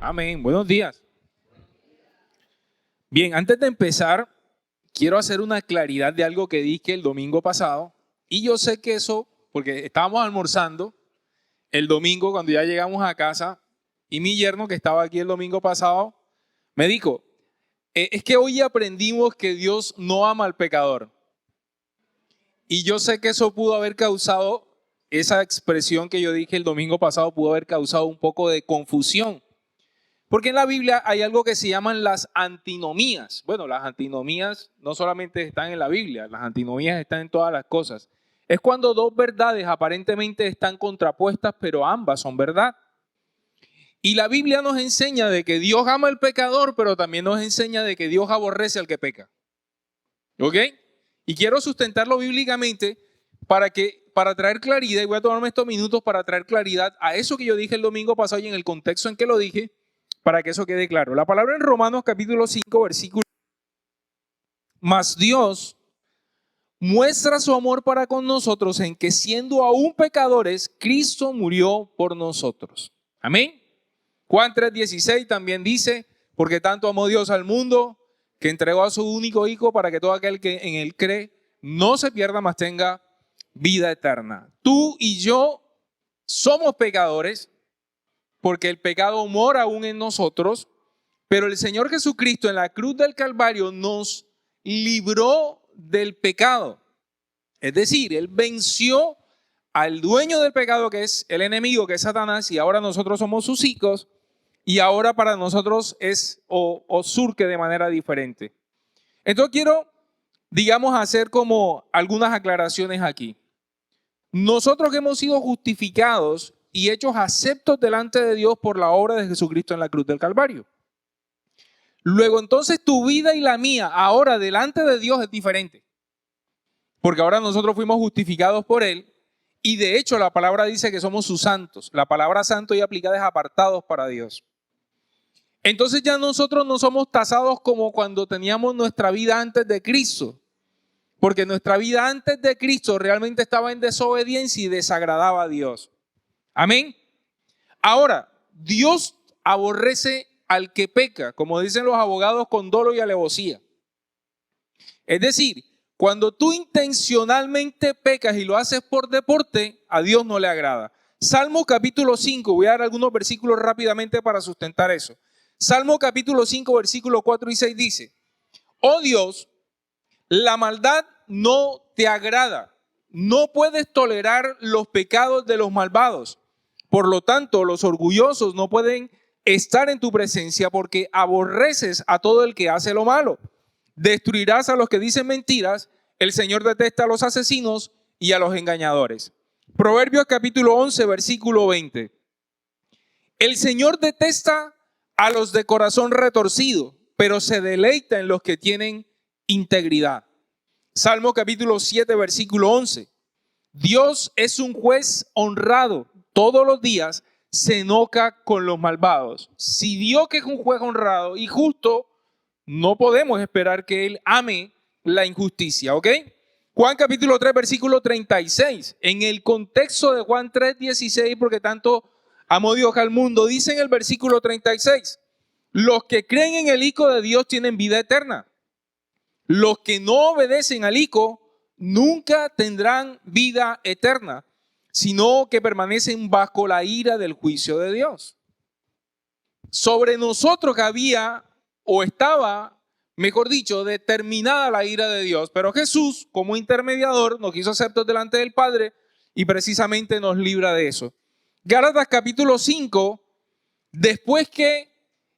Amén. Buenos días. Bien, antes de empezar, quiero hacer una claridad de algo que dije el domingo pasado. Y yo sé que eso, porque estábamos almorzando el domingo cuando ya llegamos a casa, y mi yerno, que estaba aquí el domingo pasado, me dijo, es que hoy aprendimos que Dios no ama al pecador. Y yo sé que eso pudo haber causado, esa expresión que yo dije el domingo pasado, pudo haber causado un poco de confusión. Porque en la Biblia hay algo que se llaman las antinomías. Bueno, las antinomías no solamente están en la Biblia, las antinomías están en todas las cosas. Es cuando dos verdades aparentemente están contrapuestas, pero ambas son verdad. Y la Biblia nos enseña de que Dios ama al pecador, pero también nos enseña de que Dios aborrece al que peca. ¿Ok? Y quiero sustentarlo bíblicamente para traer claridad, y voy a tomarme estos minutos para traer claridad a eso que yo dije el domingo pasado y en el contexto en que lo dije, para que eso quede claro. La palabra en Romanos capítulo 5, versículo. Mas Dios muestra su amor para con nosotros en que siendo aún pecadores, Cristo murió por nosotros. Amén. Juan 3:16 también dice, porque tanto amó Dios al mundo, que entregó a su único Hijo para que todo aquel que en él cree no se pierda, mas tenga vida eterna. Tú y yo somos pecadores, porque el pecado mora aún en nosotros, pero el Señor Jesucristo en la cruz del Calvario nos libró del pecado. Es decir, Él venció al dueño del pecado, que es el enemigo, que es Satanás, y ahora nosotros somos sus hijos, y ahora para nosotros es o surge de manera diferente. Entonces quiero, digamos, hacer como algunas aclaraciones aquí. Nosotros que hemos sido justificados y hechos aceptos delante de Dios por la obra de Jesucristo en la cruz del Calvario. Luego entonces tu vida y la mía ahora delante de Dios es diferente. Porque ahora nosotros fuimos justificados por Él y de hecho la palabra dice que somos sus santos. La palabra santo y aplicada es apartados para Dios. Entonces ya nosotros no somos tasados como cuando teníamos nuestra vida antes de Cristo. Porque nuestra vida antes de Cristo realmente estaba en desobediencia y desagradaba a Dios. Amén. Ahora, Dios aborrece al que peca, como dicen los abogados, con dolo y alevosía. Es decir, cuando tú intencionalmente pecas y lo haces por deporte, a Dios no le agrada. Salmo capítulo 5, voy a dar algunos versículos rápidamente para sustentar eso. Salmo capítulo 5, versículos 4 y 6 dice, oh Dios, la maldad no te agrada, no puedes tolerar los pecados de los malvados. Por lo tanto, los orgullosos no pueden estar en tu presencia porque aborreces a todo el que hace lo malo. Destruirás a los que dicen mentiras, el Señor detesta a los asesinos y a los engañadores. Proverbios capítulo 11, versículo 20. El Señor detesta a los de corazón retorcido, pero se deleita en los que tienen integridad. Salmo capítulo 7, versículo 11. Dios es un juez honrado. Todos los días se enoja con los malvados. Si Dios, que es un juez honrado y justo, no podemos esperar que Él ame la injusticia, ¿ok? Juan capítulo 3, versículo 36. En el contexto de Juan 3, 16, porque tanto amó Dios al mundo, dice en el versículo 36, los que creen en el Hijo de Dios tienen vida eterna. Los que no obedecen al Hijo nunca tendrán vida eterna, sino que permanecen bajo la ira del juicio de Dios. Sobre nosotros que había o estaba, mejor dicho, determinada la ira de Dios, pero Jesús como intermediador nos hizo aceptos delante del Padre y precisamente nos libra de eso. Gálatas capítulo 5, después que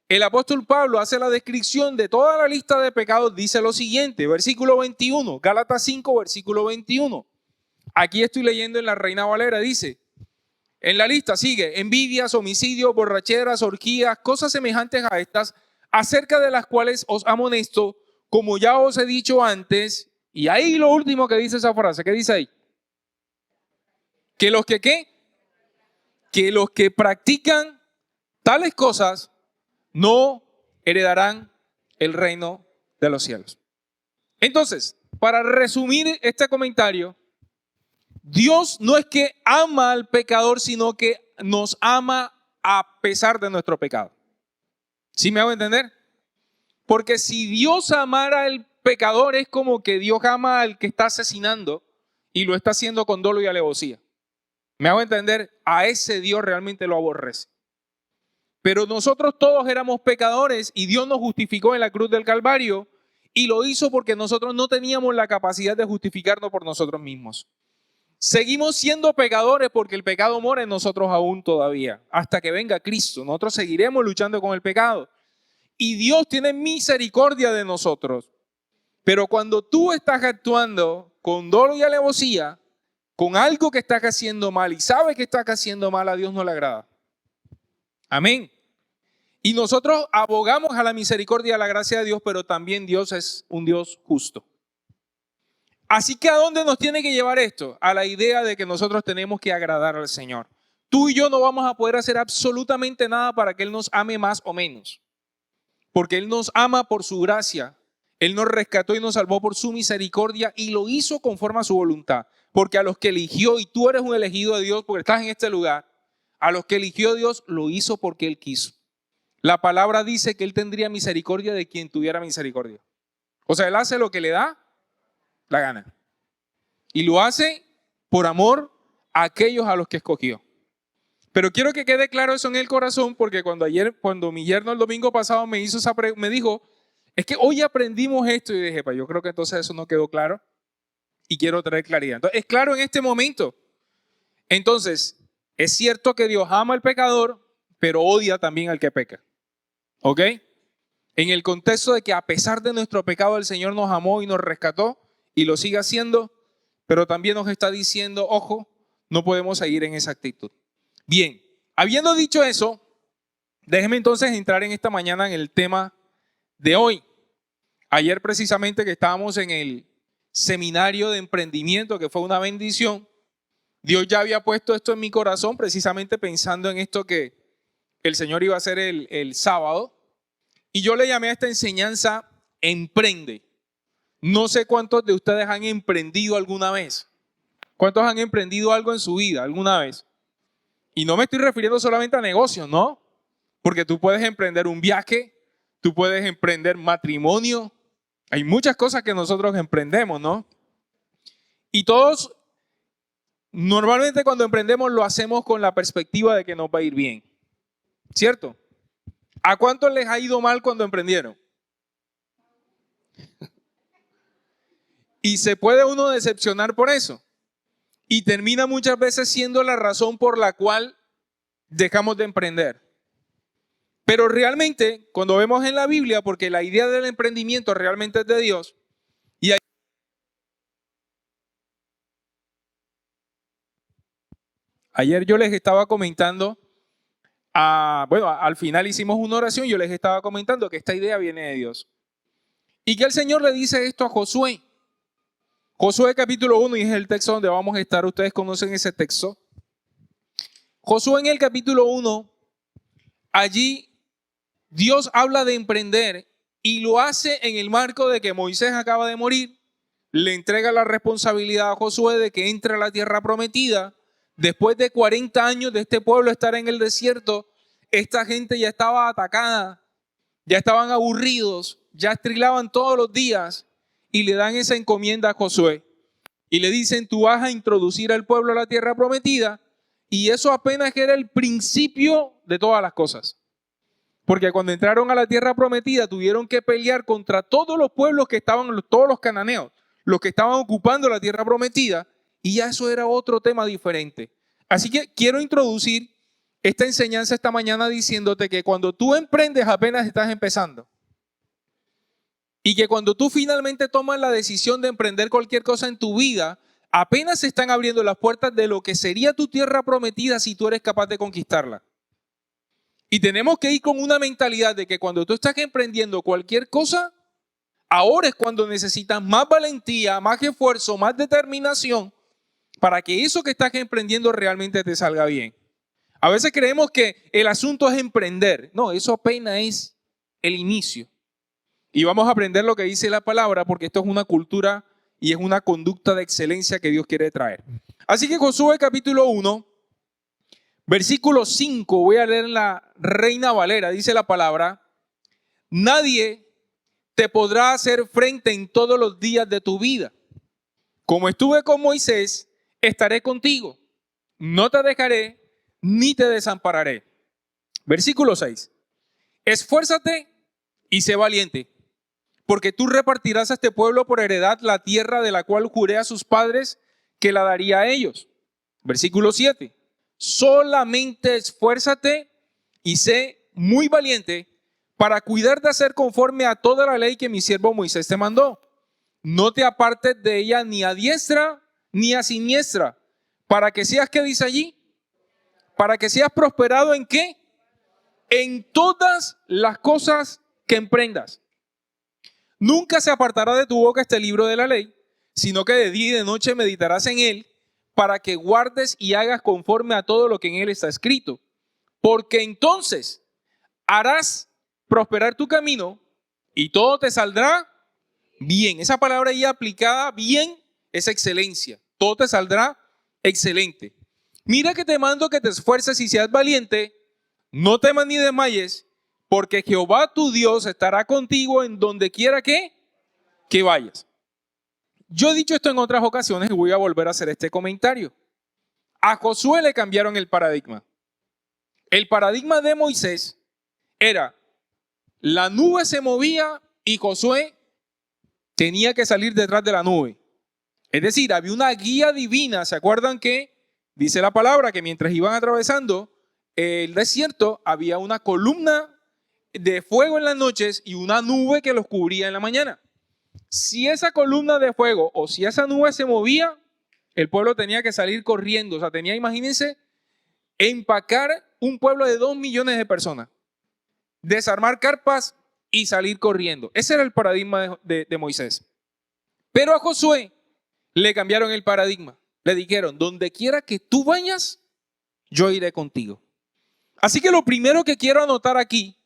el apóstol Pablo hace la descripción de toda la lista de pecados, dice lo siguiente, versículo 21, Gálatas 5, versículo 21. Aquí estoy leyendo en la Reina Valera, dice, en la lista sigue, envidias, homicidios, borracheras, orgías, cosas semejantes a estas, acerca de las cuales os amonesto, como ya os he dicho antes. Y ahí lo último que dice esa frase, ¿qué dice ahí? Que los que ¿qué? Que los que practican tales cosas no heredarán el reino de los cielos. Entonces, para resumir este comentario, Dios no es que ama al pecador, sino que nos ama a pesar de nuestro pecado. ¿Sí me hago entender? Porque si Dios amara al pecador, es como que Dios ama al que está asesinando y lo está haciendo con dolo y alevosía. ¿Me hago entender? A ese Dios realmente lo aborrece. Pero nosotros todos éramos pecadores y Dios nos justificó en la cruz del Calvario y lo hizo porque nosotros no teníamos la capacidad de justificarnos por nosotros mismos. Seguimos siendo pecadores porque el pecado mora en nosotros aún todavía. Hasta que venga Cristo, nosotros seguiremos luchando con el pecado. Y Dios tiene misericordia de nosotros. Pero cuando tú estás actuando con dolo y alevosía, con algo que estás haciendo mal y sabes que estás haciendo mal, a Dios no le agrada. Amén. Y nosotros abogamos a la misericordia y a la gracia de Dios, pero también Dios es un Dios justo. Así que ¿a dónde nos tiene que llevar esto? A la idea de que nosotros tenemos que agradar al Señor. Tú y yo no vamos a poder hacer absolutamente nada para que Él nos ame más o menos. Porque Él nos ama por su gracia. Él nos rescató y nos salvó por su misericordia y lo hizo conforme a su voluntad. Porque a los que eligió, y tú eres un elegido de Dios porque estás en este lugar, a los que eligió Dios lo hizo porque Él quiso. La palabra dice que Él tendría misericordia de quien tuviera misericordia. O sea, Él hace lo que le da la gana. Y lo hace por amor a aquellos a los que escogió. Pero quiero que quede claro eso en el corazón, porque cuando mi yerno el domingo pasado me dijo, es que hoy aprendimos esto, y dije, yo creo que entonces eso no quedó claro y quiero traer claridad. Entonces, es claro en este momento. Entonces, es cierto que Dios ama al pecador, pero odia también al que peca. ¿Ok? En el contexto de que a pesar de nuestro pecado, el Señor nos amó y nos rescató y lo sigue haciendo, pero también nos está diciendo, ojo, no podemos seguir en esa actitud. Bien, habiendo dicho eso, déjeme entonces entrar en esta mañana en el tema de hoy. Ayer precisamente que estábamos en el seminario de emprendimiento, que fue una bendición, Dios ya había puesto esto en mi corazón precisamente pensando en esto que el Señor iba a hacer el sábado. Y yo le llamé a esta enseñanza Emprende. No sé cuántos de ustedes han emprendido alguna vez. ¿Cuántos han emprendido algo en su vida alguna vez? Y no me estoy refiriendo solamente a negocios, ¿no? Porque tú puedes emprender un viaje, tú puedes emprender matrimonio. Hay muchas cosas que nosotros emprendemos, ¿no? Y todos, normalmente cuando emprendemos lo hacemos con la perspectiva de que nos va a ir bien. ¿Cierto? ¿A cuántos les ha ido mal cuando emprendieron? Y se puede uno decepcionar por eso. Y termina muchas veces siendo la razón por la cual dejamos de emprender. Pero realmente, cuando vemos en la Biblia, porque la idea del emprendimiento realmente es de Dios, y ayer yo les estaba comentando, al final hicimos una oración, yo les estaba comentando que esta idea viene de Dios. Y que el Señor le dice esto a Josué. Josué capítulo 1, y es el texto donde vamos a estar, ustedes conocen ese texto. Josué en el capítulo 1, allí Dios habla de emprender y lo hace en el marco de que Moisés acaba de morir, le entrega la responsabilidad a Josué de que entre a la tierra prometida. Después de 40 años de este pueblo estar en el desierto, esta gente ya estaba atacada, ya estaban aburridos, ya trilaban todos los días y le dan esa encomienda a Josué. Y le dicen, tú vas a introducir al pueblo a la tierra prometida, y eso apenas era el principio de todas las cosas. Porque cuando entraron a la tierra prometida tuvieron que pelear contra todos los pueblos que estaban, todos los cananeos, los que estaban ocupando la tierra prometida, y ya eso era otro tema diferente. Así que quiero introducir esta enseñanza esta mañana diciéndote que cuando tú emprendes apenas estás empezando. Y que cuando tú finalmente tomas la decisión de emprender cualquier cosa en tu vida, apenas se están abriendo las puertas de lo que sería tu tierra prometida si tú eres capaz de conquistarla. Y tenemos que ir con una mentalidad de que cuando tú estás emprendiendo cualquier cosa, ahora es cuando necesitas más valentía, más esfuerzo, más determinación para que eso que estás emprendiendo realmente te salga bien. A veces creemos que el asunto es emprender. No, eso apenas es el inicio. Y vamos a aprender lo que dice la palabra porque esto es una cultura y es una conducta de excelencia que Dios quiere traer. Así que Josué capítulo 1, versículo 5, voy a leer en la Reina Valera, dice la palabra, nadie te podrá hacer frente en todos los días de tu vida. Como estuve con Moisés, estaré contigo. No te dejaré ni te desampararé. Versículo 6. Esfuérzate y sé valiente, porque tú repartirás a este pueblo por heredad la tierra de la cual juré a sus padres que la daría a ellos. Versículo 7. Solamente esfuérzate y sé muy valiente para cuidar de hacer conforme a toda la ley que mi siervo Moisés te mandó. No te apartes de ella ni a diestra ni a siniestra, para que seas, ¿qué dice allí? Para que seas prosperado ¿en qué? En todas las cosas que emprendas. Nunca se apartará de tu boca este libro de la ley, sino que de día y de noche meditarás en él, para que guardes y hagas conforme a todo lo que en él está escrito. Porque entonces harás prosperar tu camino y todo te saldrá bien. Esa palabra ahí aplicada bien es excelencia. Todo te saldrá excelente. Mira que te mando que te esfuerces y seas valiente. No temas ni desmayes, porque Jehová tu Dios estará contigo en donde quiera que vayas. Yo he dicho esto en otras ocasiones y voy a volver a hacer este comentario. A Josué le cambiaron el paradigma. El paradigma de Moisés era: la nube se movía y Josué tenía que salir detrás de la nube. Es decir, había una guía divina. ¿Se acuerdan que dice la palabra que mientras iban atravesando el desierto había una columna de fuego en las noches y una nube que los cubría en la mañana? Si esa columna de fuego o si esa nube se movía, el pueblo tenía que salir corriendo. O sea, tenía, imagínense, empacar un pueblo de 2 millones de personas, desarmar carpas y salir corriendo. Ese era el paradigma de Moisés. Pero a Josué le cambiaron el paradigma. Le dijeron: donde quiera que tú vayas, yo iré contigo. Así que lo primero que quiero anotar aquí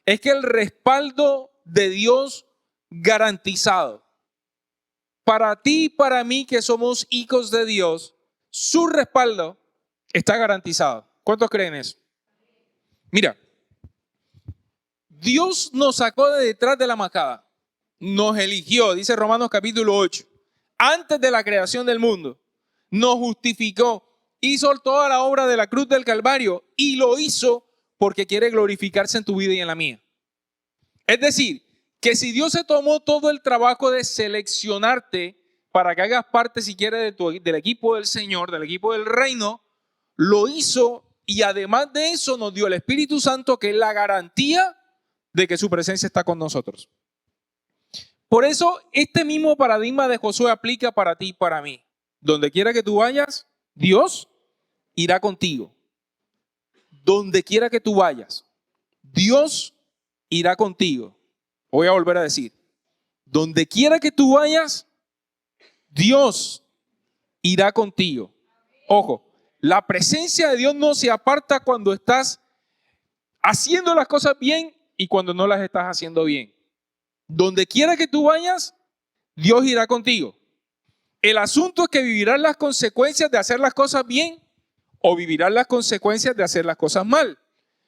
es que el respaldo de Dios garantizado. Para ti y para mí que somos hijos de Dios, su respaldo está garantizado. ¿Cuántos creen eso? Mira, Dios nos sacó de detrás de la macada, nos eligió, dice Romanos capítulo 8, antes de la creación del mundo, nos justificó, hizo toda la obra de la cruz del Calvario y lo hizo porque quiere glorificarse en tu vida y en la mía. Es decir, que si Dios se tomó todo el trabajo de seleccionarte para que hagas parte, si quieres, del equipo del Señor, del equipo del reino, lo hizo, y además de eso nos dio el Espíritu Santo, que es la garantía de que su presencia está con nosotros. Por eso este mismo paradigma de Josué aplica para ti y para mí. Donde quiera que tú vayas, Dios irá contigo. Donde quiera que tú vayas, Dios irá contigo. Voy a volver a decir: donde quiera que tú vayas, Dios irá contigo. Ojo, la presencia de Dios no se aparta cuando estás haciendo las cosas bien y cuando no las estás haciendo bien. Donde quiera que tú vayas, Dios irá contigo. El asunto es que vivirás las consecuencias de hacer las cosas bien o vivirás las consecuencias de hacer las cosas mal.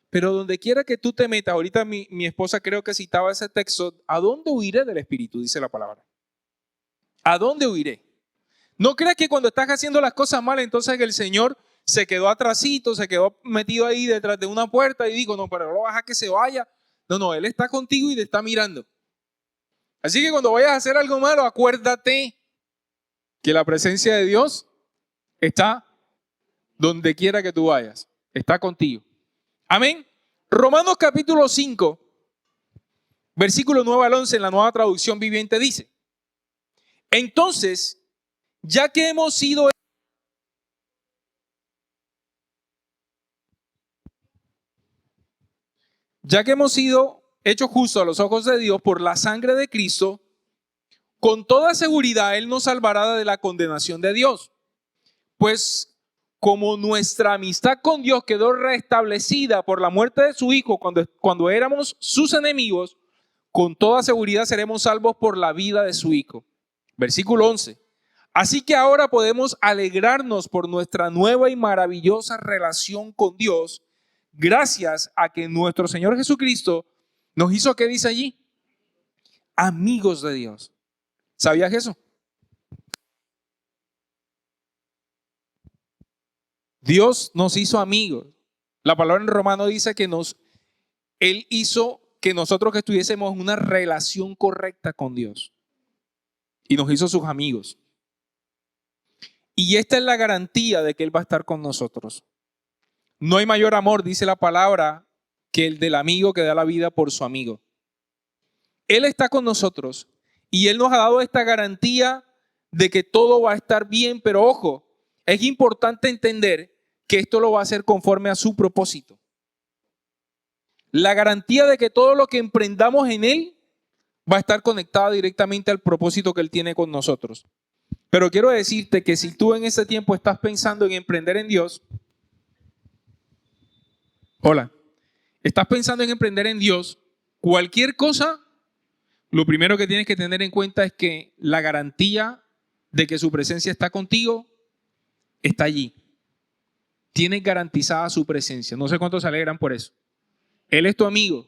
Pero donde quiera que tú te metas, ahorita mi esposa creo que citaba ese texto: ¿a dónde huiré del Espíritu? Dice la palabra. ¿A dónde huiré? No creas que cuando estás haciendo las cosas mal, entonces el Señor se quedó atrasito, se quedó metido ahí detrás de una puerta y digo: no, pero no vas a que se vaya. No, Él está contigo y te está mirando. Así que cuando vayas a hacer algo malo, acuérdate que la presencia de Dios está donde quiera que tú vayas. Está contigo. Amén. Romanos capítulo 5, versículo 9 al 11 en la Nueva Traducción Viviente dice: entonces, ya que hemos sido hechos justos a los ojos de Dios por la sangre de Cristo, con toda seguridad Él nos salvará de la condenación de Dios. Pues como nuestra amistad con Dios quedó restablecida por la muerte de su Hijo cuando éramos sus enemigos, con toda seguridad seremos salvos por la vida de su Hijo. Versículo 11. Así que ahora podemos alegrarnos por nuestra nueva y maravillosa relación con Dios, gracias a que nuestro Señor Jesucristo Nos hizo, ¿qué dice allí? Amigos de Dios. ¿Sabías eso? Dios nos hizo amigos. La palabra en Romano dice que Él hizo que nosotros que estuviésemos en una relación correcta con Dios. Y nos hizo sus amigos. Y esta es la garantía de que Él va a estar con nosotros. No hay mayor amor, dice la palabra, que el del amigo que da la vida por su amigo. Él está con nosotros y Él nos ha dado esta garantía de que todo va a estar bien, pero ojo, es importante entender que esto lo va a hacer conforme a su propósito. La garantía de que todo lo que emprendamos en Él va a estar conectado directamente al propósito que Él tiene con nosotros. Pero quiero decirte que si tú en ese tiempo estás pensando en emprender en Dios, estás pensando en emprender en Dios, cualquier cosa, lo primero que tienes que tener en cuenta es que la garantía de que su presencia está contigo está allí. Tienes garantizada su presencia. No sé cuántos se alegran por eso. Él es tu amigo.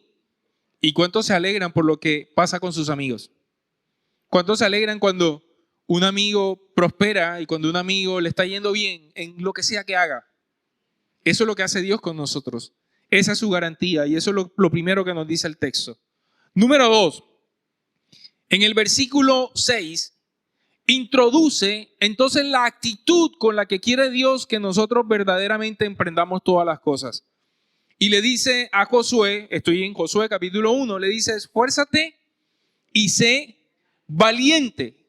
¿Y cuántos se alegran por lo que pasa con sus amigos? ¿Cuántos se alegran cuando un amigo prospera y cuando un amigo le está yendo bien en lo que sea que haga? Eso es lo que hace Dios con nosotros. Esa es su garantía y eso es lo primero que nos dice el texto. Número 2. En el versículo 6 introduce entonces la actitud con la que quiere Dios que nosotros verdaderamente emprendamos todas las cosas. Y le dice a Josué, estoy en Josué capítulo 1, le dice, esfuérzate y sé valiente.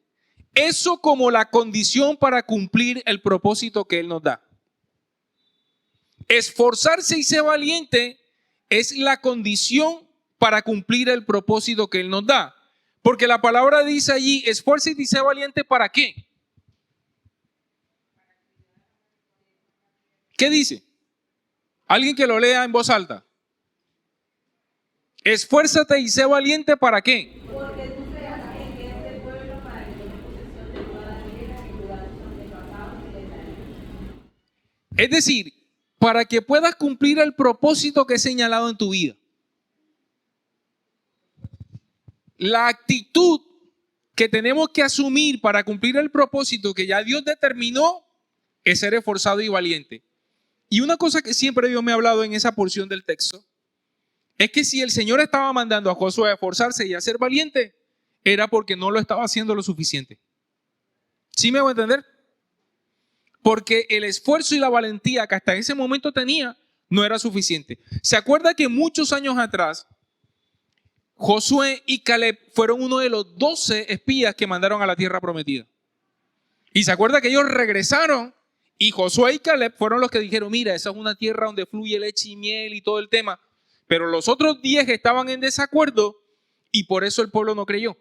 Eso como la condición para cumplir el propósito que Él nos da. Esforzarse y ser valiente es la condición para cumplir el propósito que Él nos da. Porque la palabra dice allí, esfuérzate y sé valiente, ¿para qué? ¿Qué dice? Alguien que lo lea en voz alta. Esfuérzate y sé valiente, ¿para qué? Porque tú seas en este pueblo para que tome posesión de toda la tierra que Judá tus antepasados les dará. Es decir, para que puedas cumplir el propósito que he señalado en tu vida. La actitud que tenemos que asumir para cumplir el propósito que ya Dios determinó es ser esforzado y valiente. Y una cosa que siempre Dios me ha hablado en esa porción del texto es que si el Señor estaba mandando a Josué a esforzarse y a ser valiente, era porque no lo estaba haciendo lo suficiente. ¿Sí me hago entender? Porque el esfuerzo y la valentía que hasta ese momento tenía no era suficiente. ¿Se acuerda que muchos años atrás Josué y Caleb fueron uno de los 12 espías que mandaron a la tierra prometida? Y se acuerda que ellos regresaron y Josué y Caleb fueron los que dijeron, mira, esa es una tierra donde fluye leche y miel y todo el tema. Pero los otros 10 estaban en desacuerdo y por eso el pueblo no creyó.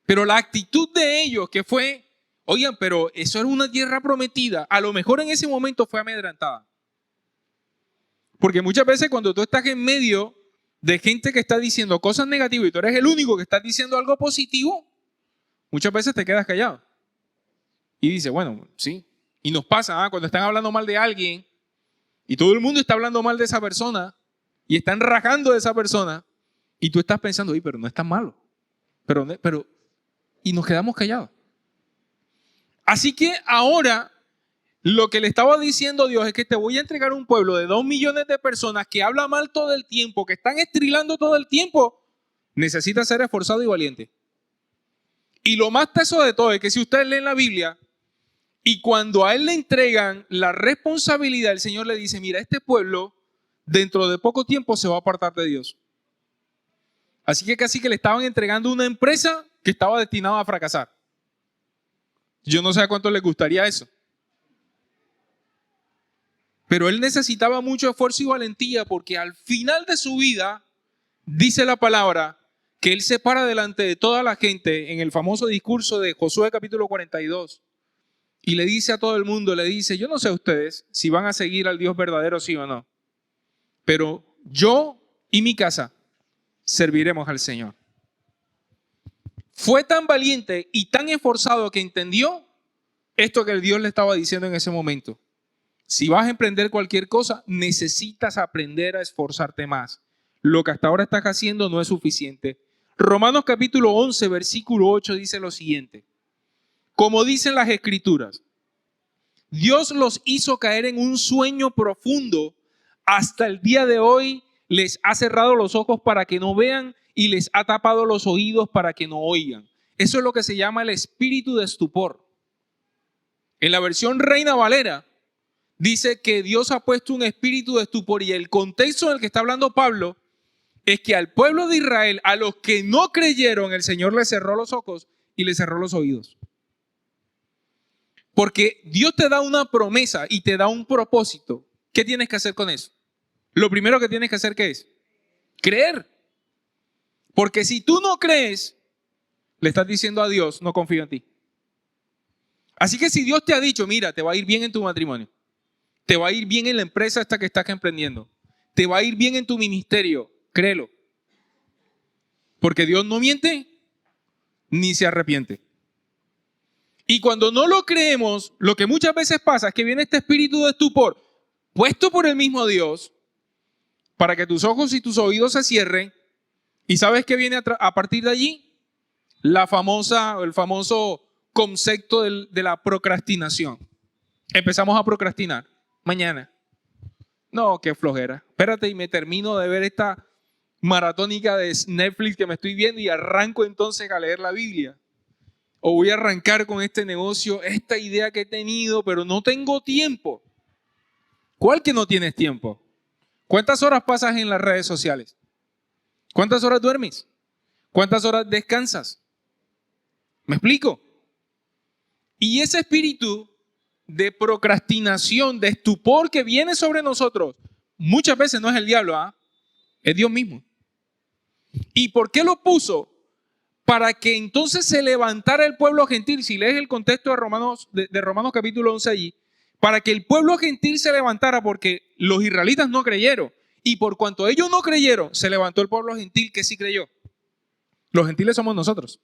Pero la actitud de ellos que fue, oigan, pero eso era una tierra prometida, a lo mejor en ese momento fue amedrentada. Porque muchas veces cuando tú estás en medio de gente que está diciendo cosas negativas y tú eres el único que está diciendo algo positivo, muchas veces te quedas callado. Y dices, bueno, sí. Y nos pasa, cuando están hablando mal de alguien y todo el mundo está hablando mal de esa persona y están rajando de esa persona y tú estás pensando, oye, pero no es tan malo. Y nos quedamos callados. Así que ahora lo que le estaba diciendo Dios es que te voy a entregar un pueblo de 2 millones de personas que habla mal todo el tiempo, que están estrilando todo el tiempo. Necesita ser esforzado y valiente. Y lo más teso de todo es que si ustedes leen la Biblia y cuando a él le entregan la responsabilidad, el Señor le dice, mira, este pueblo dentro de poco tiempo se va a apartar de Dios. Así que casi que le estaban entregando una empresa que estaba destinada a fracasar. Yo no sé a cuánto les gustaría eso. Pero él necesitaba mucho esfuerzo y valentía porque al final de su vida, dice la palabra, que él se para delante de toda la gente en el famoso discurso de Josué capítulo 42 y le dice a todo el mundo, le dice, yo no sé ustedes si van a seguir al Dios verdadero sí o no, pero yo y mi casa serviremos al Señor. Fue tan valiente y tan esforzado que entendió esto que el Dios le estaba diciendo en ese momento. Si vas a emprender cualquier cosa, necesitas aprender a esforzarte más. lo que hasta ahora estás haciendo no es suficiente. Romanos capítulo 11, versículo 8 dice lo siguiente. Como dicen las Escrituras, Dios los hizo caer en un sueño profundo. Hasta el día de hoy les ha cerrado los ojos para que no vean y les ha tapado los oídos para que no oigan. Eso es lo que se llama el espíritu de estupor. En la versión Reina Valera dice que Dios ha puesto un espíritu de estupor, y el contexto en el que está hablando Pablo es que al pueblo de Israel, a los que no creyeron, el Señor les cerró los ojos y les cerró los oídos. Porque Dios te da una promesa y te da un propósito. ¿Qué tienes que hacer con eso? Lo primero que tienes que hacer, ¿qué es? Creer. Porque si tú no crees, le estás diciendo a Dios, no confío en ti. Así que si Dios te ha dicho, mira, te va a ir bien en tu matrimonio, te va a ir bien en la empresa esta que estás emprendiendo, te va a ir bien en tu ministerio, créelo. Porque Dios no miente ni se arrepiente. Y cuando no lo creemos, lo que muchas veces pasa es que viene este espíritu de estupor puesto por el mismo Dios para que tus ojos y tus oídos se cierren. ¿Y sabes qué viene a partir de allí? El famoso concepto de la procrastinación. Empezamos a procrastinar. Mañana. No, qué flojera. Espérate y me termino de ver esta maratónica de Netflix que me estoy viendo y arranco entonces a leer la Biblia. O voy a arrancar con este negocio, esta idea que he tenido, pero no tengo tiempo. ¿Cuál que no tienes tiempo? ¿Cuántas horas pasas en las redes sociales? ¿Cuántas horas duermes? ¿Cuántas horas descansas? ¿Me explico? Y ese espíritu de procrastinación, de estupor que viene sobre nosotros, muchas veces no es el diablo, es Dios mismo. ¿Y por qué lo puso? Para que entonces se levantara el pueblo gentil. Si lees el contexto de Romanos capítulo 11 allí, para que el pueblo gentil se levantara, porque los israelitas no creyeron. Y por cuanto ellos no creyeron, se levantó el pueblo gentil que sí creyó. Los gentiles somos nosotros.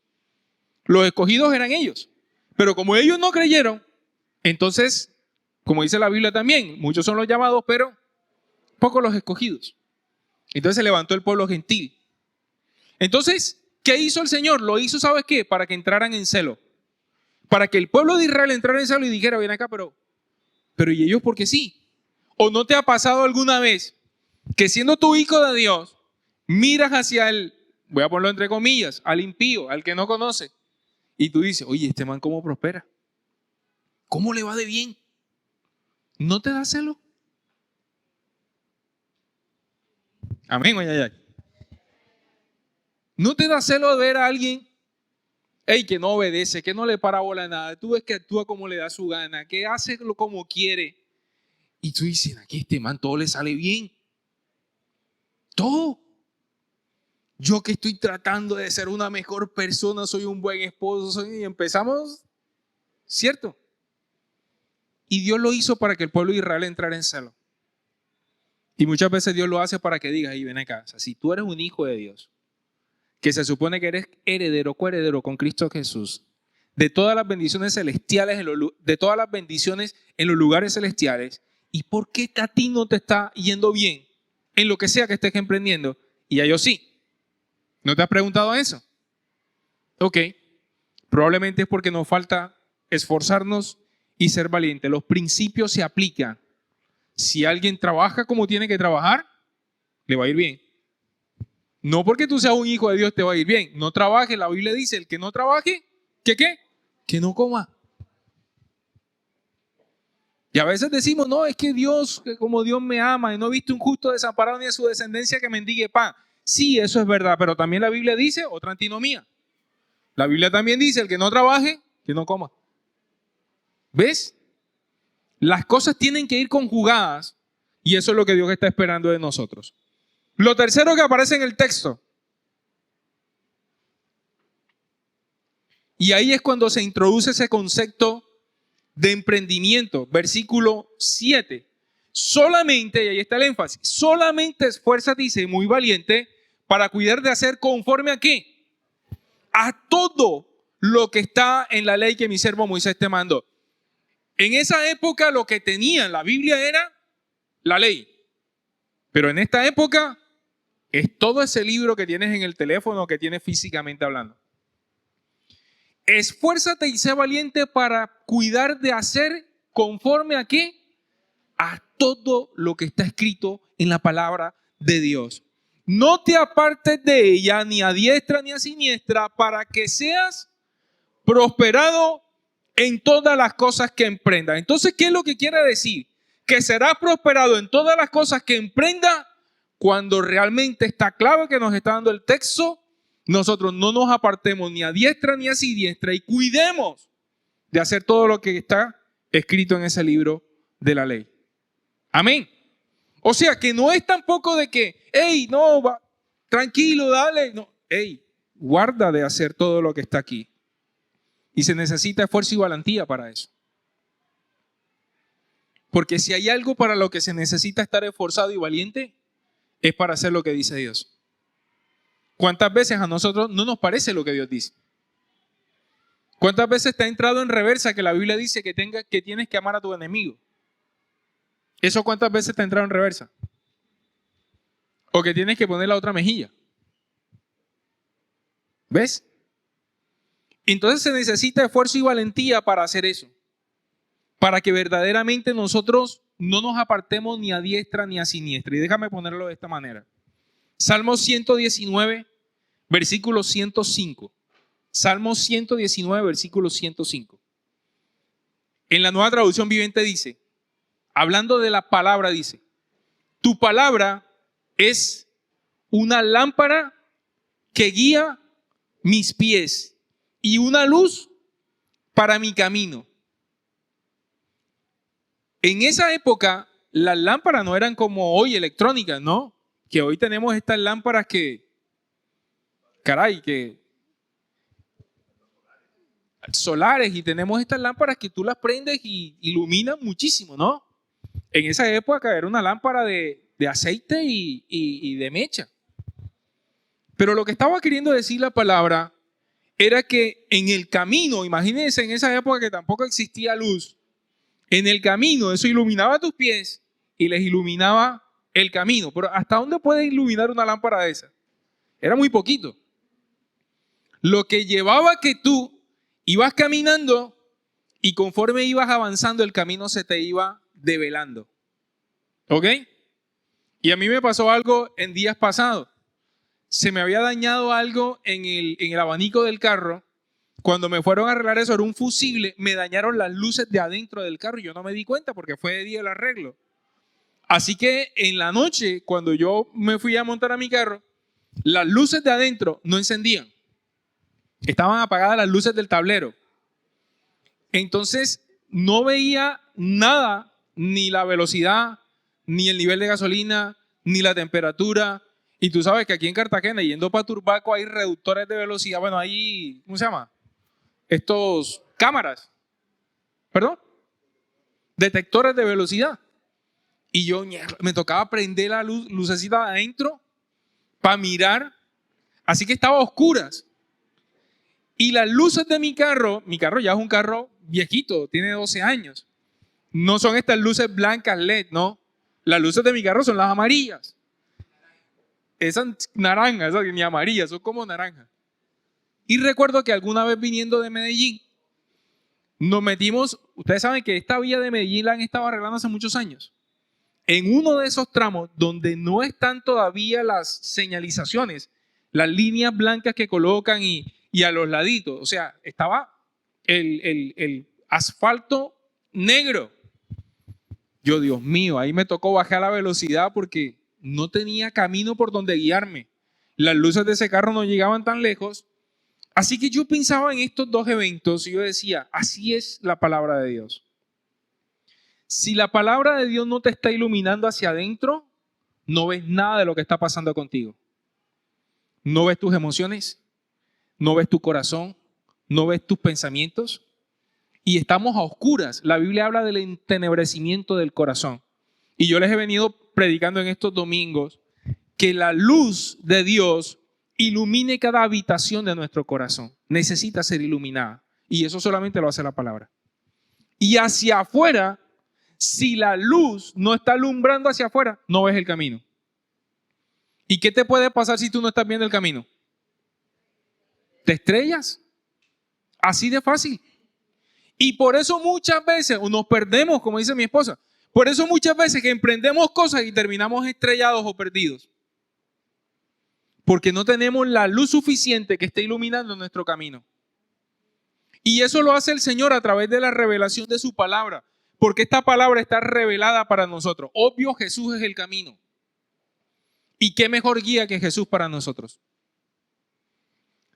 Los escogidos eran ellos. Pero como ellos no creyeron, entonces, como dice la Biblia también, muchos son los llamados, pero pocos los escogidos. Entonces se levantó el pueblo gentil. Entonces, ¿qué hizo el Señor? Lo hizo, ¿sabes qué? Para que entraran en celo. Para que el pueblo de Israel entrara en celo y dijera, ven acá, pero ¿y ellos por qué sí? ¿O no te ha pasado alguna vez que siendo tu hijo de Dios, miras hacia el, voy a ponerlo entre comillas, al impío, al que no conoce, y tú dices, oye, este man cómo prospera? ¿Cómo le va de bien? ¿No te da celo? Amén, oye. ¿No te da celo de ver a alguien que no obedece, que no le para bola a nada? Tú ves que actúa como le da su gana, que hace como quiere. Y tú dices, aquí este man todo le sale bien. Todo. Yo que estoy tratando de ser una mejor persona, soy un buen esposo, y empezamos, ¿cierto? Y Dios lo hizo para que el pueblo de Israel entrara en celo. Y muchas veces Dios lo hace para que digas, ven acá, si tú eres un hijo de Dios, que se supone que eres heredero, coheredero con Cristo Jesús, de todas las bendiciones celestiales, de todas las bendiciones en los lugares celestiales, ¿y por qué a ti no te está yendo bien en lo que sea que estés emprendiendo? Y a ellos sí. ¿No te has preguntado eso? Ok, probablemente es porque nos falta esforzarnos y ser valientes. Los principios se aplican. Si alguien trabaja como tiene que trabajar, le va a ir bien. No porque tú seas un hijo de Dios te va a ir bien. No trabaje, la Biblia dice, el que no trabaje, ¿qué? Que no coma. Y a veces decimos, no, es que Dios, que como Dios me ama y no he visto un justo desamparado ni a su descendencia que mendigue pan. Sí, eso es verdad, pero también la Biblia dice otra antinomía. La Biblia también dice, el que no trabaje, que no coma. ¿Ves? Las cosas tienen que ir conjugadas y eso es lo que Dios está esperando de nosotros. Lo tercero que aparece en el texto, y ahí es cuando se introduce ese concepto de emprendimiento, versículo 7. Solamente, y ahí está el énfasis, solamente esfuérzate y sé muy valiente para cuidar de hacer conforme a ¿qué? A todo lo que está en la ley que mi siervo Moisés te mandó. En esa época lo que tenía en la Biblia era la ley. Pero en esta época, Es todo ese libro que tienes en el teléfono, que tienes físicamente hablando. Esfuérzate y sé valiente para cuidar de hacer conforme a qué? A todo lo que está escrito en la palabra de Dios. No te apartes de ella ni a diestra ni a siniestra para que seas prosperado en todas las cosas que emprendas. Entonces, ¿qué es lo que quiere decir? Que serás prosperado en todas las cosas que emprenda cuando realmente esta clave que nos está dando el texto, nosotros no nos apartemos ni a diestra ni a siniestra y cuidemos de hacer todo lo que está escrito en ese libro de la ley. Amén. O sea, que no es tampoco de que, hey, no, va, tranquilo, dale. No, hey, guarda de hacer todo lo que está aquí. Y se necesita esfuerzo y valentía para eso. Porque si hay algo para lo que se necesita estar esforzado y valiente, es para hacer lo que dice Dios. ¿Cuántas veces a nosotros no nos parece lo que Dios dice? ¿Cuántas veces te ha entrado en reversa que la Biblia dice que tienes que amar a tu enemigo? ¿Eso cuántas veces te ha entrado en reversa? O que tienes que poner la otra mejilla. ¿Ves? Entonces se necesita esfuerzo y valentía para hacer eso. Para que verdaderamente nosotros no nos apartemos ni a diestra ni a siniestra. Y déjame ponerlo de esta manera. Salmo 119, versículo 105. Salmo 119, versículo 105. En la Nueva Traducción Viviente dice, hablando de la palabra, dice, tu palabra es una lámpara que guía mis pies y una luz para mi camino. En esa época, las lámparas no eran como hoy electrónicas, ¿no? Que hoy tenemos estas lámparas que solares, y tenemos estas lámparas que tú las prendes y iluminan muchísimo, ¿no? En esa época era una lámpara de aceite y de mecha. Pero lo que estaba queriendo decir la palabra era que en el camino, imagínense en esa época que tampoco existía luz, en el camino eso iluminaba tus pies y les iluminaba el camino. Pero ¿hasta dónde puede iluminar una lámpara de esa? Era muy poquito. Lo que llevaba que tú ibas caminando y conforme ibas avanzando el camino se te iba develando. ¿Ok? Y a mí me pasó algo en días pasados. Se me había dañado algo en el abanico del carro. Cuando me fueron a arreglar eso, era un fusible, me dañaron las luces de adentro del carro y yo no me di cuenta porque fue de día el arreglo. Así que en la noche, cuando yo me fui a montar a mi carro, las luces de adentro no encendían. Estaban apagadas las luces del tablero. Entonces no veía nada, ni la velocidad, ni el nivel de gasolina, ni la temperatura. Y tú sabes que aquí en Cartagena, yendo para Turbaco, hay reductores de velocidad. Bueno, hay, ¿cómo se llama? Estos cámaras, ¿perdón? Detectores de velocidad. Y yo me tocaba prender la lucecita de adentro para mirar. Así que estaba a oscuras. Y las luces de mi carro ya es un carro viejito, tiene 12 años. No son estas luces blancas LED, no. Las luces de mi carro son las amarillas. Esas naranjas, esas ni amarillas, son como naranjas. Y recuerdo que alguna vez viniendo de Medellín, nos metimos, ustedes saben que esta vía de Medellín la han estado arreglando hace muchos años. En uno de esos tramos donde no están todavía las señalizaciones, las líneas blancas que colocan y a los laditos, o sea, estaba el asfalto negro. Yo, Dios mío, ahí me tocó bajar la velocidad porque no tenía camino por donde guiarme. Las luces de ese carro no llegaban tan lejos. Así que yo pensaba en estos dos eventos y yo decía, así es la palabra de Dios. Si la palabra de Dios no te está iluminando hacia adentro, no ves nada de lo que está pasando contigo. No ves tus emociones, no ves tu corazón, no ves tus pensamientos y estamos a oscuras. La Biblia habla del entenebrecimiento del corazón. Y yo les he venido predicando en estos domingos que la luz de Dios ilumine cada habitación de nuestro corazón. Necesita ser iluminada. Y eso solamente lo hace la palabra. Y hacia afuera, si la luz no está alumbrando hacia afuera, no ves el camino. ¿Y qué te puede pasar si tú no estás viendo el camino? ¿Te estrellas? Así de fácil. Y por eso muchas veces nos perdemos, como dice mi esposa. Por eso muchas veces que emprendemos cosas y terminamos estrellados o perdidos. Porque no tenemos la luz suficiente que esté iluminando nuestro camino. Y eso lo hace el Señor a través de la revelación de su palabra. Porque esta palabra está revelada para nosotros. Obvio, Jesús es el camino. ¿Y qué mejor guía que Jesús para nosotros?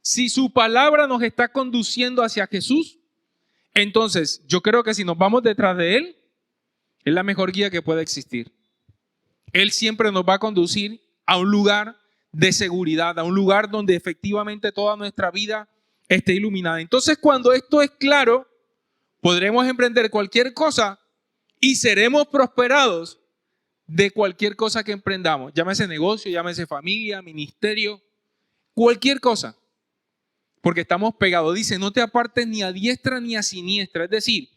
Si su palabra nos está conduciendo hacia Jesús, entonces yo creo que si nos vamos detrás de Él, es la mejor guía que puede existir. Él siempre nos va a conducir a un lugar de seguridad, a un lugar donde efectivamente toda nuestra vida esté iluminada. Entonces, cuando esto es claro, podremos emprender cualquier cosa y seremos prosperados de cualquier cosa que emprendamos. Llámese negocio, llámese familia, ministerio, cualquier cosa. Porque estamos pegados. Dice, no te apartes ni a diestra ni a siniestra. Es decir,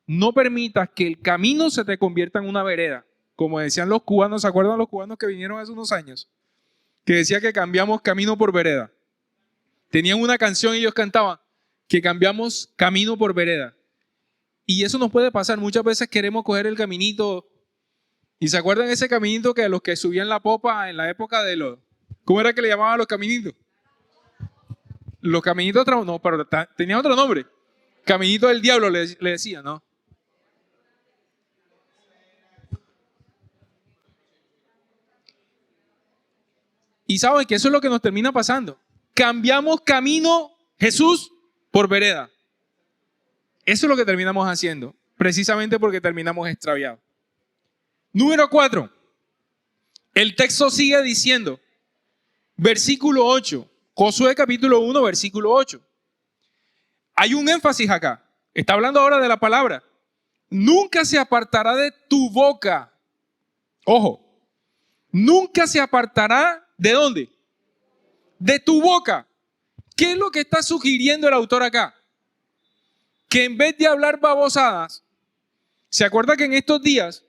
no permitas que el camino se te convierta en una vereda. Como decían los cubanos, ¿se acuerdan los cubanos que vinieron hace unos años? Que decía que cambiamos camino por vereda. Tenían una canción y ellos cantaban que cambiamos camino por vereda. Y eso nos puede pasar. Muchas veces queremos coger el caminito. ¿Y se acuerdan ese caminito que los que subían la popa en la época de los... ¿Cómo era que le llamaban los caminitos? Los caminitos, no, pero tenía otro nombre. Caminito del diablo le decía, ¿no? Y saben que eso es lo que nos termina pasando. Cambiamos camino, Jesús, por vereda. Eso es lo que terminamos haciendo, precisamente porque terminamos extraviados. Número 4. El texto sigue diciendo, versículo 8, Josué capítulo 1, versículo 8. Hay un énfasis acá. Está hablando ahora de la palabra. Nunca se apartará de tu boca. Ojo. Nunca se apartará ¿de dónde? De tu boca. ¿Qué es lo que está sugiriendo el autor acá? Que en vez de hablar babosadas, ¿se acuerda que en estos días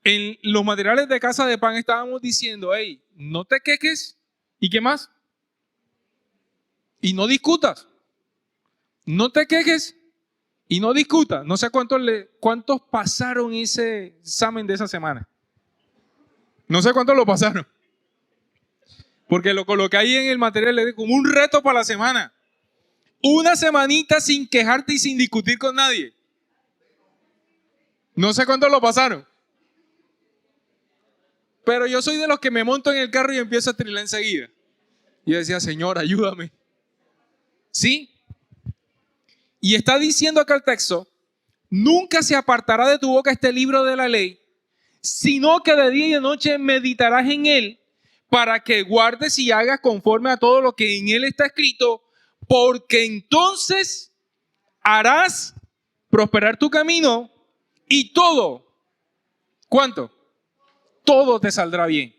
en los materiales de Casa de Pan estábamos diciendo, hey, no te quejes? ¿Y qué más? Y no discutas. No te quejes y no discutas. No sé cuántos pasaron ese examen de esa semana. No sé cuántos lo pasaron. Porque lo coloqué ahí en el material como un reto para la semana. Una semanita sin quejarte y sin discutir con nadie. No sé cuántos lo pasaron. Pero yo soy de los que me monto en el carro y empiezo a trilar enseguida. Y yo decía, Señor, ayúdame. ¿Sí? Y está diciendo acá el texto, nunca se apartará de tu boca este libro de la ley, sino que de día y de noche meditarás en él, para que guardes y hagas conforme a todo lo que en él está escrito, porque entonces harás prosperar tu camino y todo, ¿cuánto? Todo te saldrá bien.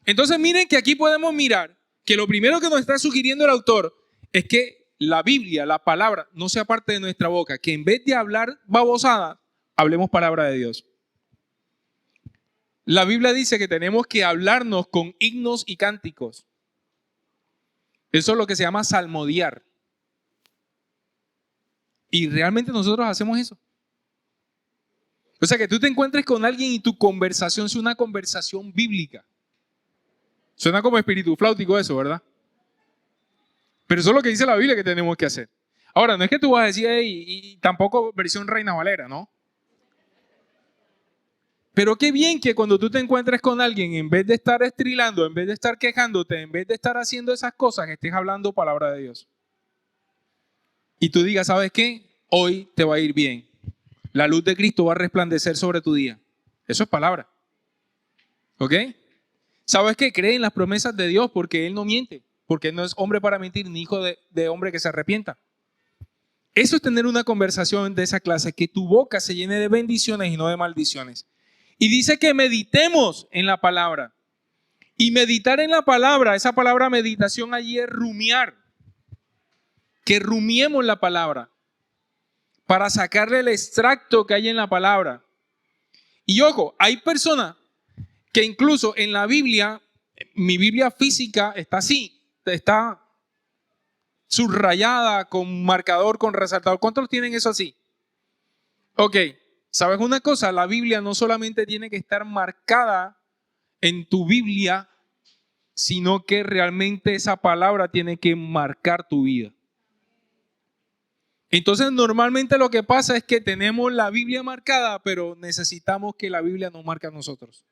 Entonces miren que aquí podemos mirar que lo primero que nos está sugiriendo el autor es que la Biblia, la palabra, no sea parte de nuestra boca, que en vez de hablar babosada, hablemos palabra de Dios. La Biblia dice que tenemos que hablarnos con himnos y cánticos. Eso es lo que se llama salmodiar. Y realmente nosotros hacemos eso. O sea, que tú te encuentres con alguien y tu conversación sea una conversación bíblica. Suena como espíritu flautico eso, ¿verdad? Pero eso es lo que dice la Biblia que tenemos que hacer. Ahora, no es que tú vas a decir, hey, y tampoco versión Reina Valera, ¿no? Pero qué bien que cuando tú te encuentres con alguien, en vez de estar estrilando, en vez de estar quejándote, en vez de estar haciendo esas cosas, que estés hablando palabra de Dios. Y tú digas, ¿sabes qué? Hoy te va a ir bien. La luz de Cristo va a resplandecer sobre tu día. Eso es palabra. ¿Ok? ¿Sabes qué? Cree en las promesas de Dios porque Él no miente. Porque Él no es hombre para mentir, ni hijo de hombre que se arrepienta. Eso es tener una conversación de esa clase, que tu boca se llene de bendiciones y no de maldiciones. Y dice que meditemos en la palabra. Y meditar en la palabra, esa palabra meditación allí es rumiar. Que rumiemos la palabra para sacarle el extracto que hay en la palabra. Y ojo, hay personas que incluso en la Biblia Mi Biblia física está así, está subrayada con marcador, con resaltador. ¿Cuántos tienen eso así? Ok, ¿sabes una cosa? La Biblia no solamente tiene que estar marcada en tu Biblia, sino que realmente esa palabra tiene que marcar tu vida. Entonces, normalmente lo que pasa es que tenemos la Biblia marcada, pero necesitamos que la Biblia nos marque a nosotros.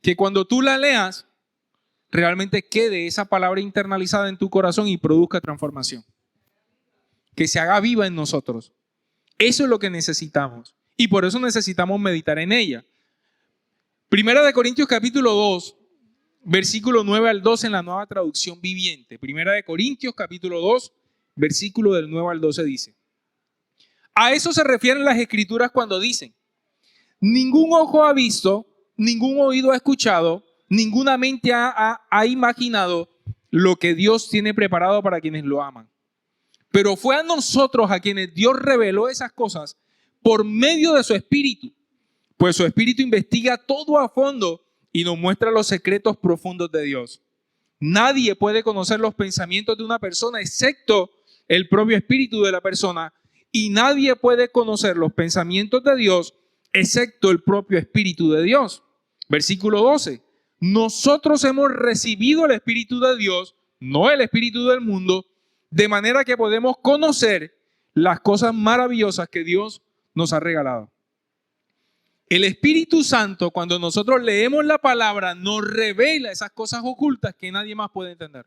Que cuando tú la leas, realmente quede esa palabra internalizada en tu corazón y produzca transformación. Que se haga viva en nosotros. Eso es lo que necesitamos. Y por eso necesitamos meditar en ella. Primera de Corintios capítulo 2, versículo 9 al 12 en la Nueva Traducción Viviente. Primera de Corintios capítulo 2, versículo del 9 al 12 dice: a eso se refieren las Escrituras cuando dicen: ningún ojo ha visto, ningún oído ha escuchado, ninguna mente ha imaginado lo que Dios tiene preparado para quienes lo aman. Pero fue a nosotros a quienes Dios reveló esas cosas por medio de su Espíritu, pues su Espíritu investiga todo a fondo y nos muestra los secretos profundos de Dios. Nadie puede conocer los pensamientos de una persona excepto el propio Espíritu de la persona, y nadie puede conocer los pensamientos de Dios excepto el propio Espíritu de Dios. Versículo 12. Nosotros hemos recibido el Espíritu de Dios, no el Espíritu del mundo, de manera que podemos conocer las cosas maravillosas que Dios nos ha regalado. El Espíritu Santo, cuando nosotros leemos la palabra, nos revela esas cosas ocultas que nadie más puede entender.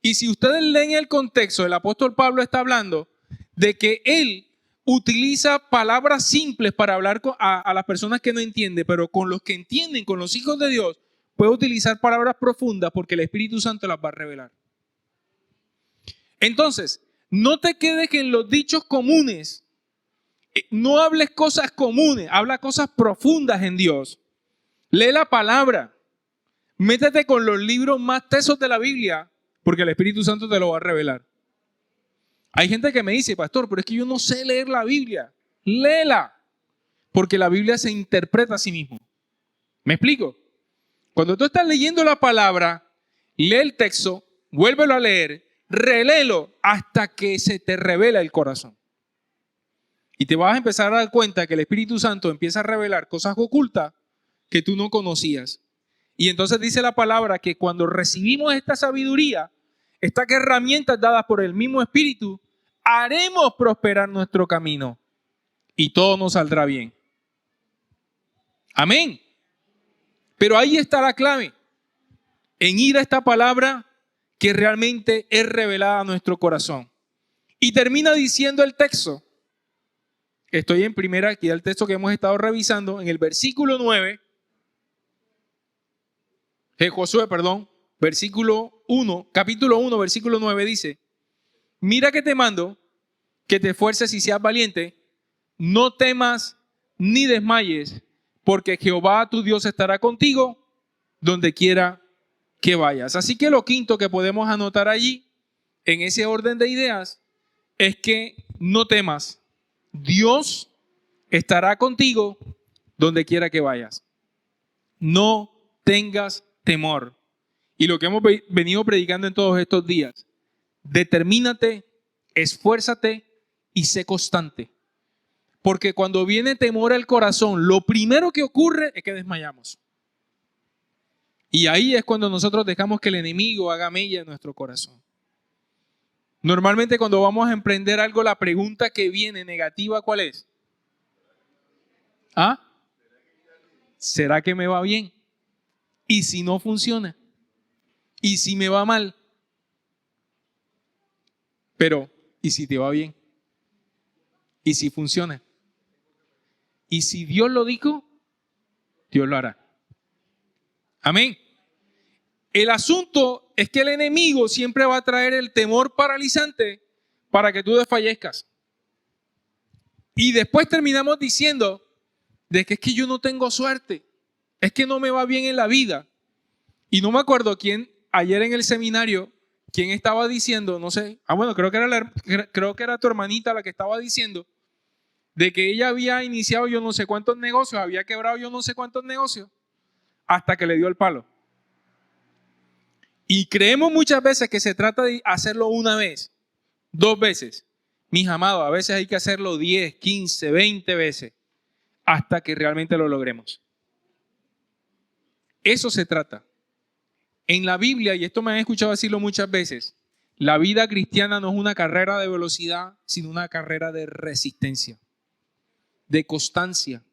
Y si ustedes leen el contexto, el apóstol Pablo está hablando de que él utiliza palabras simples para hablar a las personas que no entienden, pero con los que entienden, con los hijos de Dios, puede utilizar palabras profundas porque el Espíritu Santo las va a revelar. Entonces, no te quedes en los dichos comunes. No hables cosas comunes, habla cosas profundas en Dios. Lee la palabra. Métete con los libros más tesos de la Biblia, porque el Espíritu Santo te lo va a revelar. Hay gente que me dice: pastor, pero es que yo no sé leer la Biblia. Léela, porque la Biblia se interpreta a sí mismo. ¿Me explico? Cuando tú estás leyendo la palabra, lee el texto, vuélvelo a leer, reléelo hasta que se te revela el corazón. Y te vas a empezar a dar cuenta que el Espíritu Santo empieza a revelar cosas ocultas que tú no conocías. Y entonces dice la palabra que cuando recibimos esta sabiduría, estas herramientas dadas por el mismo Espíritu, haremos prosperar nuestro camino y todo nos saldrá bien. Amén. Pero ahí está la clave, en ir a esta palabra que realmente es revelada a nuestro corazón. Y termina diciendo el texto. Estoy en primera, aquí el texto que hemos estado revisando, en el versículo 9, Josué, versículo 1, capítulo 1, versículo 9 dice: mira que te mando que te esfuerces y seas valiente, no temas ni desmayes, porque Jehová tu Dios estará contigo donde quiera que vayas. Así que lo quinto que podemos anotar allí, en ese orden de ideas, es que no temas. Dios estará contigo donde quiera que vayas. No tengas temor. Y lo que hemos venido predicando en todos estos días: determínate, esfuérzate y sé constante. Porque cuando viene temor al corazón, lo primero que ocurre es que desmayamos. Y ahí es cuando nosotros dejamos que el enemigo haga mella en nuestro corazón. Normalmente cuando vamos a emprender algo, la pregunta que viene negativa, ¿cuál es? ¿Ah? ¿Será que me va bien? ¿Y si no funciona? ¿Y si me va mal? Pero, ¿y si te va bien? ¿Y si funciona? ¿Y si Dios lo dijo? Dios lo hará. Amén. El asunto es que el enemigo siempre va a traer el temor paralizante para que tú desfallezcas. Y después terminamos diciendo de que es que yo no tengo suerte, es que no me va bien en la vida. Y no me acuerdo quién, ayer en el seminario, quién estaba diciendo, no sé, bueno, creo que era tu hermanita la que estaba diciendo de que ella había iniciado yo no sé cuántos negocios, había quebrado yo no sé cuántos negocios, hasta que le dio el palo. Y creemos muchas veces que se trata de hacerlo una vez, 2 veces. Mis amados, a veces hay que hacerlo 10, 15, 20 veces hasta que realmente lo logremos. Eso se trata. En la Biblia, y esto me han escuchado decirlo muchas veces, la vida cristiana no es una carrera de velocidad, sino una carrera de resistencia, de constancia,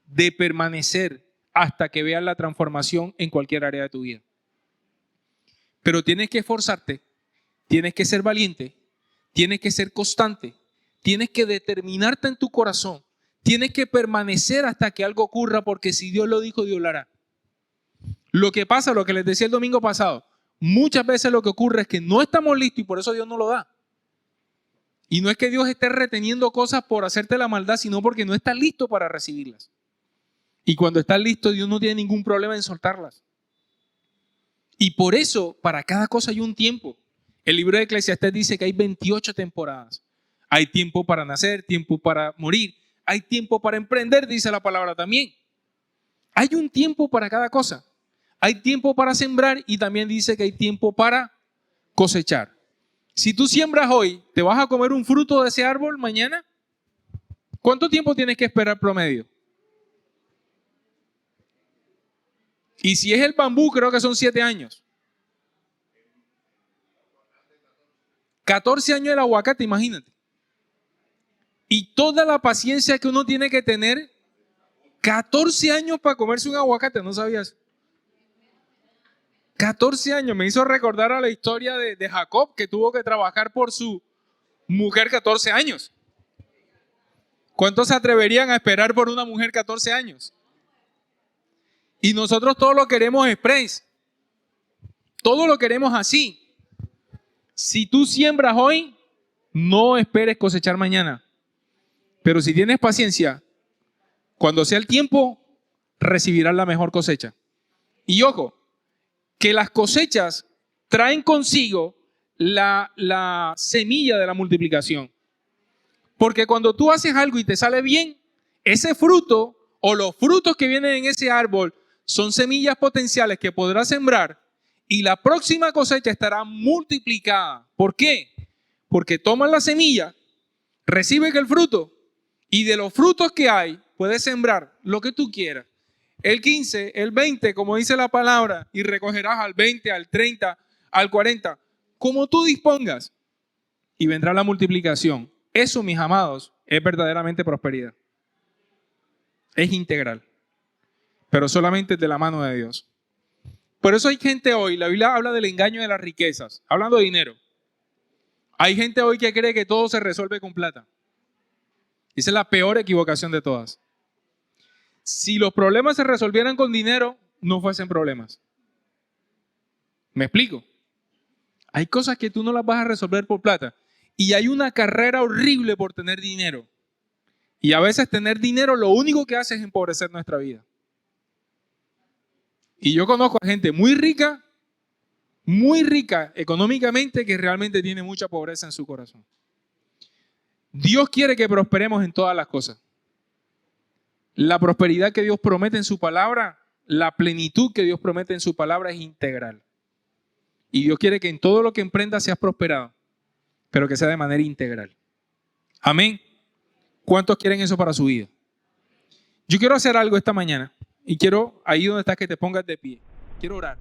de permanecer hasta que veas la transformación en cualquier área de tu vida. Pero tienes que esforzarte, tienes que ser valiente, tienes que ser constante, tienes que determinarte en tu corazón, tienes que permanecer hasta que algo ocurra, porque si Dios lo dijo, Dios lo hará. Lo que pasa, lo que les decía el domingo pasado, muchas veces lo que ocurre es que no estamos listos y por eso Dios no lo da. Y no es que Dios esté reteniendo cosas por hacerte la maldad, sino porque no estás listo para recibirlas. Y cuando estás listo, Dios no tiene ningún problema en soltarlas. Y por eso, para cada cosa hay un tiempo. El libro de Eclesiastés dice que hay 28 temporadas. Hay tiempo para nacer, tiempo para morir. Hay tiempo para emprender, dice la palabra también. Hay un tiempo para cada cosa. Hay tiempo para sembrar y también dice que hay tiempo para cosechar. Si tú siembras hoy, ¿te vas a comer un fruto de ese árbol mañana? ¿Cuánto tiempo tienes que esperar promedio? Y si es el bambú, creo que son 7 años. 14 años el aguacate, imagínate. Y toda la paciencia que uno tiene que tener, 14 años para comerse un aguacate, ¿no sabías? 14 años, me hizo recordar a la historia de Jacob, que tuvo que trabajar por su mujer 14 años. ¿Cuántos se atreverían a esperar por una mujer 14 años? Y nosotros todo lo queremos express. Todo lo queremos así. Si tú siembras hoy, no esperes cosechar mañana. Pero si tienes paciencia, cuando sea el tiempo, recibirás la mejor cosecha. Y ojo, que las cosechas traen consigo la semilla de la multiplicación. Porque cuando tú haces algo y te sale bien, ese fruto o los frutos que vienen en ese árbol son semillas potenciales que podrás sembrar y la próxima cosecha estará multiplicada. ¿Por qué? Porque tomas la semilla, recibes el fruto y de los frutos que hay puedes sembrar lo que tú quieras. El 15, el 20, como dice la palabra, y recogerás al 20, al 30, al 40, como tú dispongas, y vendrá la multiplicación. Eso, mis amados, es verdaderamente prosperidad. Es integral, pero solamente de la mano de Dios. Por eso hay gente hoy, la Biblia habla del engaño de las riquezas, hablando de dinero. Hay gente hoy que cree que todo se resuelve con plata. Esa es la peor equivocación de todas. Si los problemas se resolvieran con dinero, no fuesen problemas. ¿Me explico? Hay cosas que tú no las vas a resolver por plata. Y hay una carrera horrible por tener dinero. Y a veces tener dinero lo único que hace es empobrecer nuestra vida. Y yo conozco a gente muy rica económicamente, que realmente tiene mucha pobreza en su corazón. Dios quiere que prosperemos en todas las cosas. La prosperidad que Dios promete en su palabra, la plenitud que Dios promete en su palabra es integral. Y Dios quiere que en todo lo que emprendas seas prosperado, pero que sea de manera integral. Amén. ¿Cuántos quieren eso para su vida? Yo quiero hacer algo esta mañana y quiero, ahí donde estás, que te pongas de pie. Quiero orar.